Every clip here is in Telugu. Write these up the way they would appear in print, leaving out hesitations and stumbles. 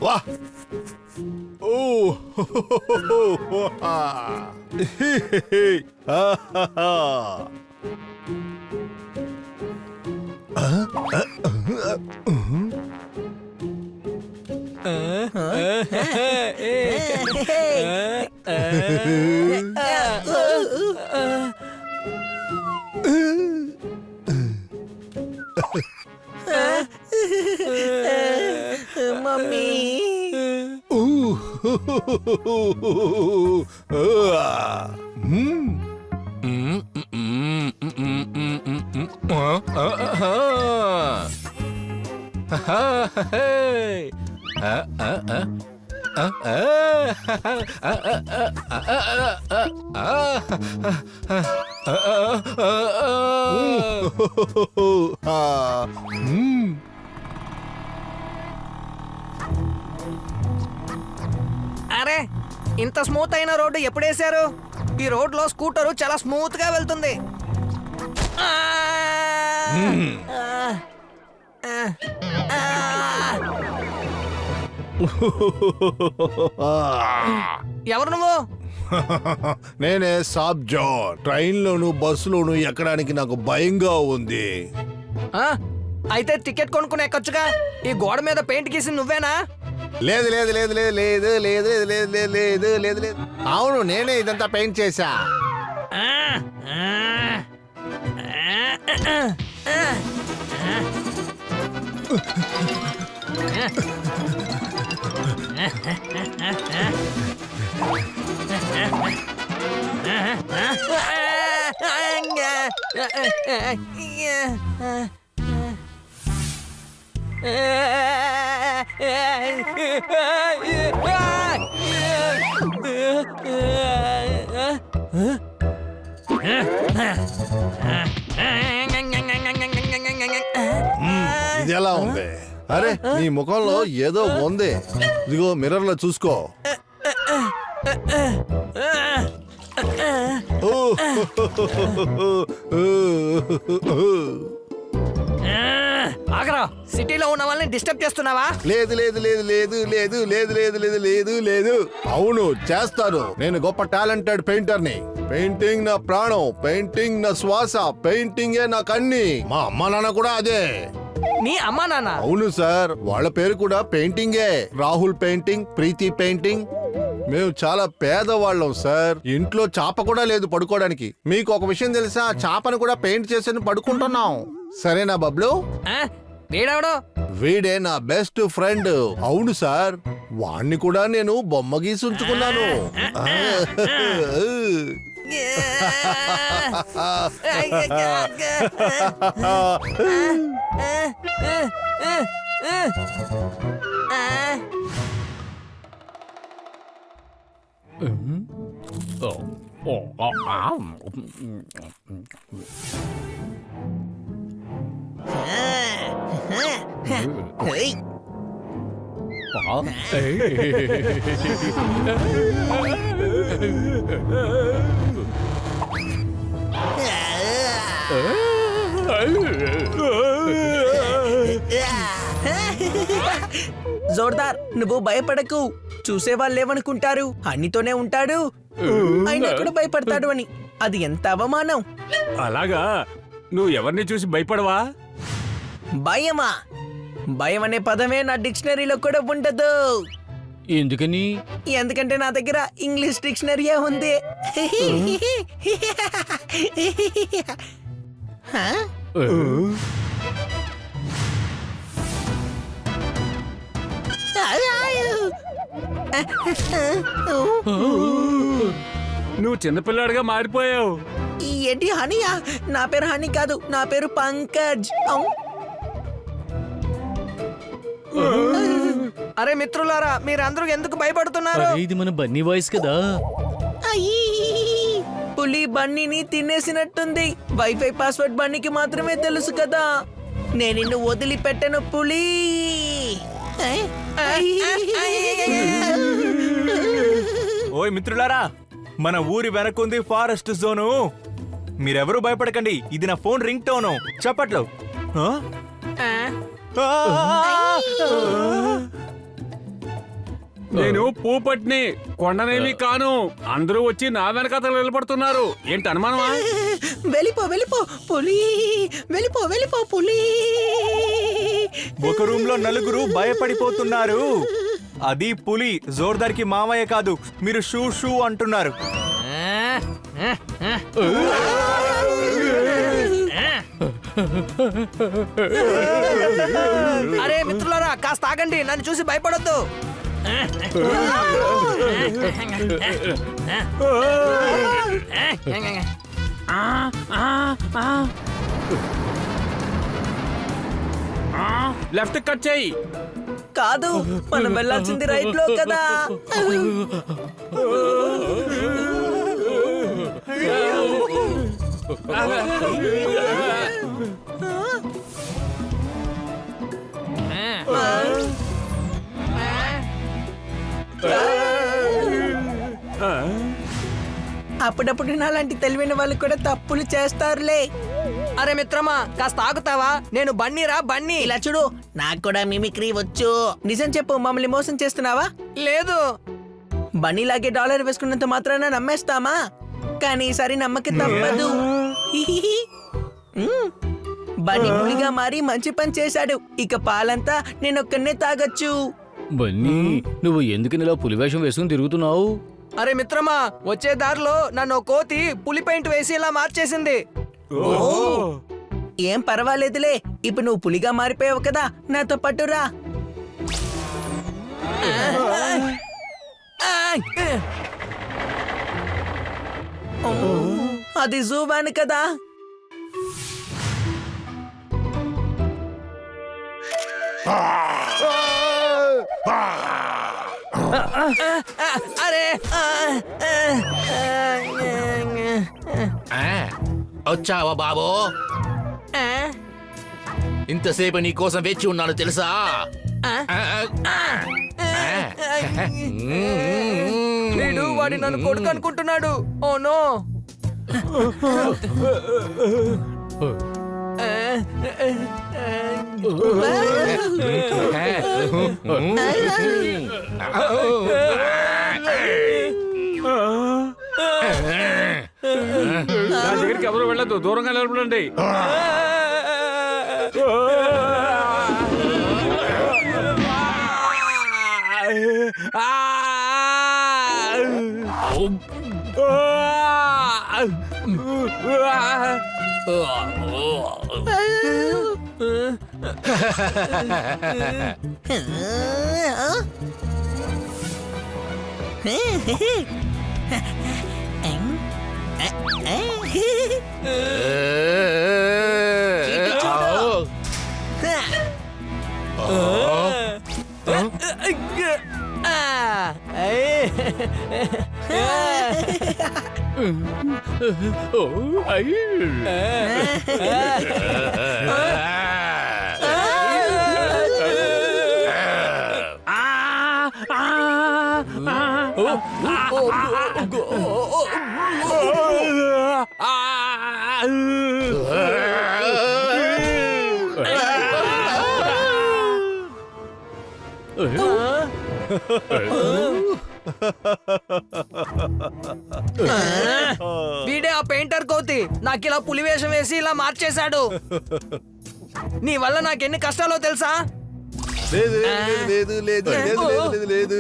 వాహ్! ఓహ్! మమ్మీ అరే, ఇంత స్మూత్ అయిన రోడ్డు ఎప్పుడేశారు? ఈ రోడ్లో స్కూటరు చాలా స్మూత్ గా వెళ్తుంది. ఎవరు నువ్వు? నేనే సాబ్ జాన్. ట్రైన్లోను బస్సులోను ఎక్కడానికి నాకు భయంగా ఉంది. అయితే టికెట్ కొనుక్కునే ఎక్కొచ్చుగా. ఈ గోడ మీద పెయింట్ గీసి నువ్వేనా? లేదు లేదు లేదు లేదు లేదు లేదు లేదు లేదు లేదు లేదు లేదు. అవును, నేనే ఇదంతా పెయింట్ చేశా. ఇది ఎలా ఉంది? అరే, నీ ముఖంలో ఏదో ఉంది. ఇదిగో మిర్రర్ లో చూసుకో. ఆగరా, సిటీలో ఉన్న వాళ్ళని డిస్టర్బ్ చేస్తున్నావా? లేదు లేదు లేదు లేదు లేదు లేదు లేదు లేదు లేదు లేదు. అవును, చేస్తాను. నేను గొప్ప టాలెంటెడ్ పెయింటర్ ని. పెయింటింగ్ నా ప్రాణం, పెయింటింగ్ నా శ్వాస, పెయింటింగే నాకు అన్ని. మా అమ్మ నాన్న కూడా అదే. మీ అమ్మా నాన్న? అవును సార్, వాళ్ళ పేరు కూడా పెయింటింగే. రాహుల్ పెయింటింగ్, ప్రీతి పెయింటింగ్. మేము చాలా పేదవాళ్ళం సార్. ఇంట్లో చాప కూడా లేదు పడుకోవడానికి. మీకు ఒక విషయం తెలుసా? చాపను కూడా పెయింట్ చేసి పడుకుంటున్నాం. సరేనా బబ్లు? వీడెవడు? వీడే నా బెస్ట్ ఫ్రెండ్. అవును సార్, వాణ్ణి కూడా నేను బొమ్మ గీసి ఉంచుకున్నాను. జోర్దార్, నువ్వు భయపడకు. చూసేవాళ్ళు ఏమనుకుంటారు? అన్నితోనే ఉంటాడు, ఆయన కూడా భయపడతాడు అని. అది ఎంత అవమానం. అలాగా? నువ్వు ఎవరిని చూసి భయపడవా? భయమా? భయం అనే పదమే నా డిక్షనరీలో కూడా ఉండదు. ఎందుకని? ఎందుకంటే నా దగ్గర ఇంగ్లీష్ డిక్షనరీయే ఉంది. నువ్వు చిన్నపిల్లాడిగా మారిపోయావు. ఏంటి హనీయా? నా పేరు హనీ కాదు, నా పేరు పంకజ్. అరే మిత్రులారా, మీరందరూ ఎందుకు భయపడుతున్నారు? అరే, ఇది మన బన్నీ వాయిస్ కదా. అయ్యి! పులి బన్నీని తినేసినట్టుంది. వైఫై పాస్వర్డ్ బన్నీకి మాత్రమే తెలుసు కదా. నేను నిన్ను వదిలిపెట్టను పులి. ఓయ్ మిత్రులారా, మన ఊరి వెనకుంది ఫారెస్ట్ జోను. మీరెవరూ భయపడకండి, ఇది నా ఫోన్ రింగ్ టోను. చప్పట్లు. ఆ? ఆ! నేను పూపట్ని, కొండనేమి కాను. అందరూ వచ్చి నా వెనకాతలు నిలబడుతున్నారు. ఏంటి అనుమానమా? వెళ్ళిపో వెళ్ళిపో పులి, వెళ్ళిపో పులి. ఒక రూమ్ లో నలుగురు భయపడిపోతున్నారు. అది పులి. జోర్దార్కి మామయ్య కాదు, మీరు షూ షూ అంటున్నారు. అరే మిత్రులారా, కాస్త ఆగండి, నన్ను చూసి భయపడొద్దు. లెఫ్ట్ కట్ చేయి. కాదు, మనం వెళ్ళాల్సింది రైట్ లో కదా. అప్పుడప్పుడు నాలాంటి తెలివైన వాళ్ళు కూడా తప్పులు చేస్తారులే. అరే మిత్రమా, కాస్త ఆగుతావా? నేను బన్నీరా, బన్నీ. ఇలా చూడు, నాకు కూడా మిమిక్రీ వచ్చు. నిజం చెప్పు, మమ్మల్ని మోసం చేస్తున్నావా? లేదు. బన్నీలాగే డాలర్ వేసుకున్నంత మాత్రాన నమ్మేస్తామా? కానీ ఈసారి నమ్మక తప్పదు. బన్నీ పులిగా మారి మంచి పని చేశాడు. ఇక పాలంతా నేనొక్కనే తాగొచ్చు. బన్నీ, నువ్వు ఎందుకు ఇలా పులివేషం వేసుకుని తిరుగుతున్నావు? అరే మిత్రమా, వచ్చే దారిలో నన్ను ఓ కోతి పులి పెయింట్ వేసి ఇలా మార్చేసింది. ఏం పర్వాలేదులే, ఇప్పుడు నువ్వు పులిగా మారిపోయావు కదా, నాతో పాటు రా. అది జూ వ్యాన్ కదా. అరే వచ్చావా బాబు? ఇంతసేపు నీ కోసం వేచి ఉన్నాను తెలుసా? వీడు వాడి నన్ను కొడుకు అనుకుంటున్నాడు. Oh no. నా దగ్గరికి ఎవరు వెళ్ళదు, దూరంగా నిలబడండి. వీడే ఆ పెయింటర్ కోతి నాకు ఇలా పులివేషం వేసి ఇలా మార్చేశాడు. నీ వల్ల నాకెన్ని కష్టాలో తెలుసా? లేదు లేదు లేదు లేదు లేదు లేదు లేదు లేదు.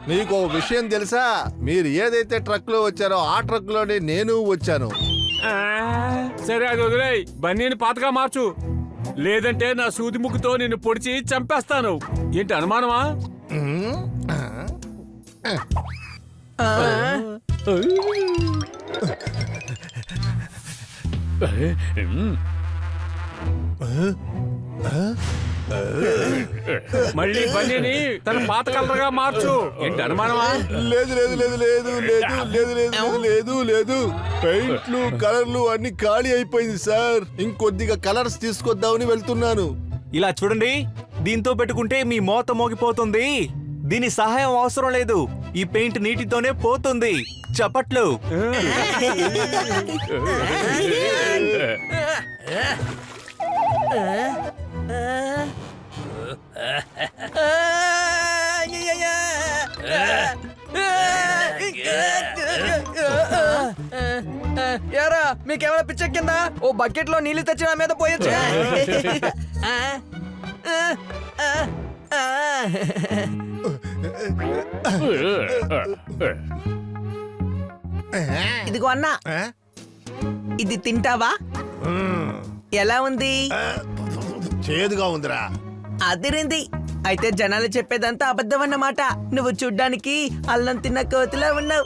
మీకు ఒక విషయం తెలుసా? మీరు ఏదైతే ట్రక్ లో వచ్చారో ఆ ట్రక్ లోనే నేను వచ్చాను. సరే, అది వదిలేయ్. బన్నీని పాతగా మార్చు, లేదంటే నా సూది ముక్కుతో నిన్ను పొడిచి చంపేస్తాను. ఏంటి అనుమానమా? మళ్ళీ బన్నీని తన పాత కలర్గా మార్చు. ఏంటి అనుమానమా? లేదు లేదు లేదు లేదు లేదు లేదు లేదు లేదు లేదు పెయింట్లు కలర్లు అన్ని ఖాళీ అయిపోయింది సార్. ఇంకొద్దిగా కలర్స్ తీసుకొద్దామని వెళ్తున్నాను. ఇలా చూడండి, దీంతో పెట్టుకుంటే మీ మోత మోగిపోతుంది. దీని సహాయం అవసరం లేదు. ఈ పెయింట్ నీటితోనే పోతుంది. చప్పట్లు. యారా మీకేమైనా పిచ్చెక్కిందా? ఓ బకెట్ లో నీళ్లు తెచ్చి నా మీద పోయొచ్చు. ఇదిగో అన్నా, ఆ? ఇది తింటావా? ఎలా ఉంది? చేదుగా ఉందిరా. అదిరింది. అయితే జనాలు చెప్పేదంతా అబద్ధం అన్నమాట. నువ్వు చూడ్డానికి అల్లం తిన్న కోతిలా ఉన్నావు.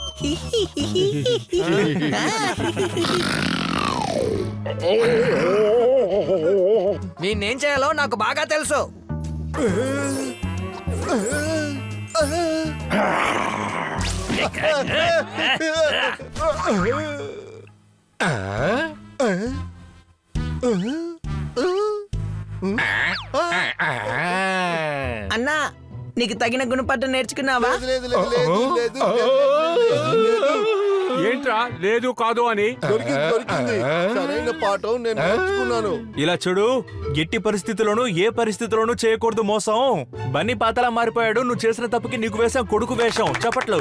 నేనేం చేయాలో నాకు బాగా తెలుసు. అన్నా, నీకు తగిన గుణపాఠం నేర్చుకున్నావా? లేదు లేదు లేదు లేదు లేదు లేదు. ఏంట్రా లేదు కాదు అని? దొరికింది దొరికింది. సరైన పాఠం నేను నేర్చుకున్నాను. ఇలా చూడు, ఎట్టి పరిస్థితుల్లోనూ ఏ పరిస్థితుల్లోనూ చేయకూడదు మోసం. బన్నీ పాతలా మారిపోయాడు. నువ్వు చేసిన తప్పుకి నీకు వేసాం కొడుకు వేషం. చప్పట్లు.